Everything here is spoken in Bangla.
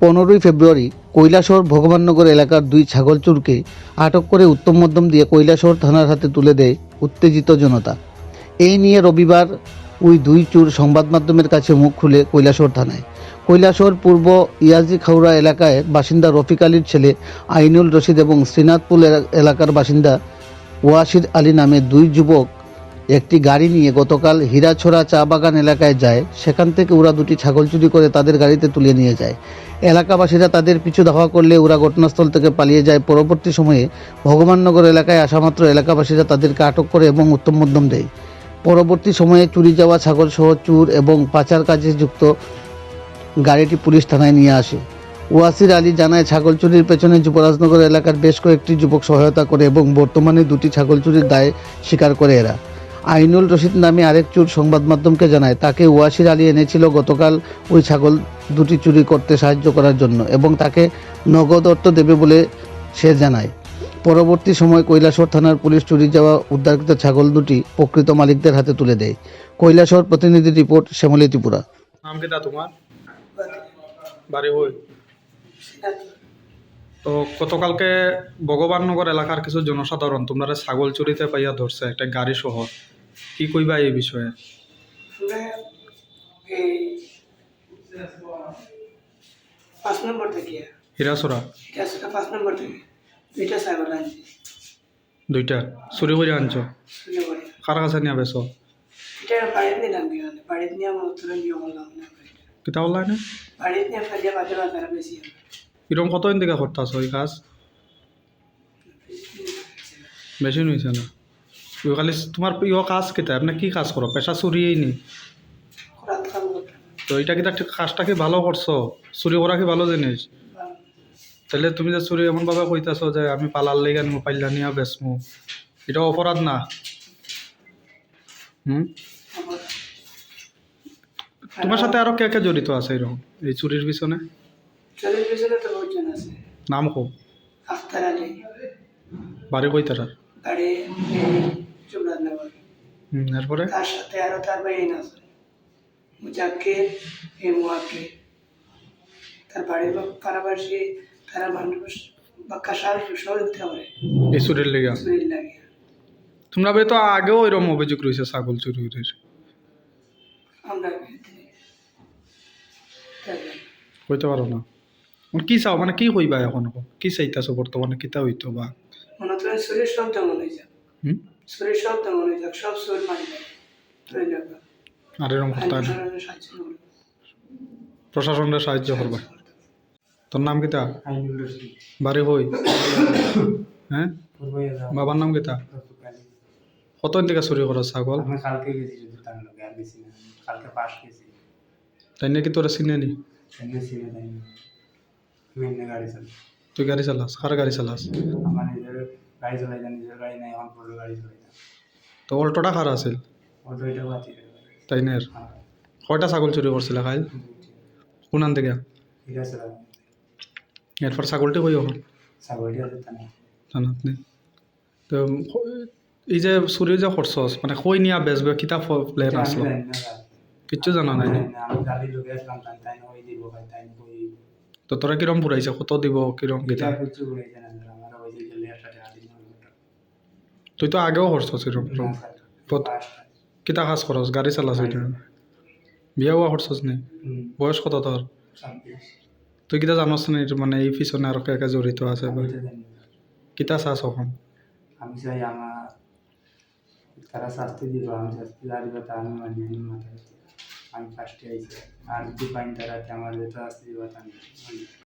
15ই ফেব্রুয়ারি কৈলাসহর ভগবাননগর এলাকার দুই ছাগল চোরকে আটক করে উত্তম মধ্যম দিয়ে কৈলাসহর থানার হাতে তুলে দেয় উত্তেজিত জনতা। এই নিয়ে রবিবার ওই দুই চোর সংবাদ মাধ্যমের কাছে মুখ খুলে কৈলাসহর থানায়। কৈলাসহর পূর্ব ইয়াজি খাউড়া এলাকায় বাসিন্দা রফিক আলীর ছেলে আইনুল রশিদ এবং শ্রীনাথপুর এলাকার বাসিন্দা ওয়াসির আলী নামে দুই যুবক একটি গাড়ি নিয়ে গতকাল হীরাছড়া চা বাগান এলাকায় যায়। সেখান থেকে ওরা দুটি ছাগল চুরি করে তাদের গাড়িতে তুলে নিয়ে যায়। এলাকাবাসীরা তাদের পিছু ধাওয়া করলে ওরা ঘটনাস্থল থেকে পালিয়ে যায়। পরবর্তী সময়ে ভগবাননগর এলাকায় আসামাত্র এলাকাবাসীরা তাদেরকে আটক করে এবং উত্তম মধ্যম দেয়। পরবর্তী সময়ে চুরি যাওয়া ছাগল সহ চুর এবং পাচার কাজে যুক্ত গাড়িটি পুলিশ থানায় নিয়ে আসে। ওয়াসির আলী জানায়, ছাগল চুরির পেছনে যুবরাজনগর এলাকার বেশ কয়েকটি যুবক সহায়তা করে এবং বর্তমানে দুটি ছাগল চুরির দায় স্বীকার করে এরা। আইনুল রশিদ নামে আরেক চোর সংবাদ মাধ্যমকে জানায়, তাকে ওয়াসির আলী এনেছিল গতকাল ওই ছাগল দুটি চুরি করতে সাহায্য করার জন্য এবং তাকে নগদ অর্থ দেবে বলে সে জানায়। পরবর্তী সময় কৈলাসহর থানার পুলিশ চুরি যাওয়া উদ্ধারকৃত ছাগল দুটি প্রকৃত মালিকদের হাতে তুলে দেয়। কৈলাসহর প্রতিনিধি রিপোর্ট, শ্যামলী ত্রিপুরা। নাম কি তোমার? বাড়ি হই। তো গতকালকে ভগবাননগর এলাকার কিছু জনসাধারণ তোমরা ছাগল চুরিতে পাইয়া ধরছে একটা গাড়ি সহ, কি কইবা এই বিষয়ে? আমরা এই 5 নম্বর থেকে হীরাছড়া 5 নম্বর থেকে দুইটা ছাগল আনছি। দুইটা চুরি করে আনছো? চুরি করে কার কাছে নিয়ে বেছো? এটা বাড়িতে নিলাম কি বাড়িতে নিয়ে আমার উত্তরে নিয়ে বললাম না, কিতা বললাই না? বাড়িতে নিয়ে ফেলে বাজার বাজারে বেশি এরকম কতদিন থেকে করতেছ এই কাজ? বেশি নিয়েছে না? ওই খালি তোমার প্রিয় কাজ কিতা? আপনি কি কাজ করো? পেশা চুরিয়েই নি? রাত কাম করতাম। তো এটা কিতা কাজটা কি ভালো করছো? চুরি করা কি ভালো জিনিস? তাহলে তুমি যে চুরি এমনভাবে কইতাছো যে আমি পালার লেগে নিমু, পাইলা নিয়ে বেচমু, এটা অপরাধ না? তোমার সাথে আরো কে কে জড়িত আছে এরকম এই চুরির পিছনে? চুরির পিছনে তো বহুজন আছে। নাম খুব? আখতার আলী, বাড়ি কই তারা? বাড়ি যুবরাজনগর। এরপরে তার সাথে আরো তার ভাই আছে মুজাক্কির, মুয়াক্কির। তার বাড়ির পাড়াবাসী তারা মানুষ বা কাসার সহযোগিতা করে এই চুরির লেগে? চুরির লাগে। তোমরা তো আগেও এরকম অভিযোগ রয়েছে ছাগল চুরির, আমরা কইতে পারো না? কি চাও মানে কি কইবা এখন? কি চাইতেছো বর্তমানে? কিতা হইতো বা মনে তো চুরির শব্দ মনে যাক, চুরির শব্দ মনে যাক, সব চোর মানি আর এরকম করতে হয় না? প্রশাসনের সাহায্য করবা? তোর নাম কিতা? আইনুল রশিদ। বাড়ি হই? হ্যাঁ, বাবার নাম কিতা? কতদিন থেকে চুরি করো ছাগল? আমি কালকে গেছি শুধু তার লগে, আর বেশি না। কালকে পাশ গেছি। তাই নাকি তোরা চিনে নি? এমনি ছিঁড়ে দেয় না। আমি এমনি গাড়ি চালাই। তুই গাড়ি চালাস? কার গাড়ি চালাস? আমার নিজের গাড়ি চালাই না, নিজের গাড়ি নাই, আমার পুরো গাড়ি চালাই না। তো অল্টোটা কার আছিল? অটো এটা বাতি তাই নের? কয়টা ছাগল চুরি করছিল খাইল? কোনান থেকে? ঠিক আছে, এরপর ছাগলটি কই এখন? ছাগলটি আছে তা না। জানাত নি? তো এই যে চুরি যে করছস মানে কই নিয়া বেচবে, কিতা প্ল্যান আমি আসলো? জানি না, কিচ্ছু জানা নাই নি? আমি গাড়ি ঢুকে আসলাম, তাই না ওই দিব ভাই, তাই না ওই তো তোরা কিরম পুরাইছে? কত দিব কিরম কিতা? কিছু বলে জানা না। আমার ওই যে গেলে একসাথে হাতে নিয়ে তুই তো আগেও করছস এরকম? কিতা কাজ করস? গাড়ি চালাস? এটা বিয়া হওয়া করছস নি? বয়স কত তোর? তুই কিতা জানস নি মানে এই পিছনে আর কে কে জড়িত আছে? কিতা চাস এখন? আমি চাই আমার তারা শাস্তি দিব, আমি শাস্তি দিব, তা আমি মানি নি মাথায়। আমি ফার্স্টে আইছি, আর যদি পাইন তারা আমার যেটা শাস্তি দিব তা আমি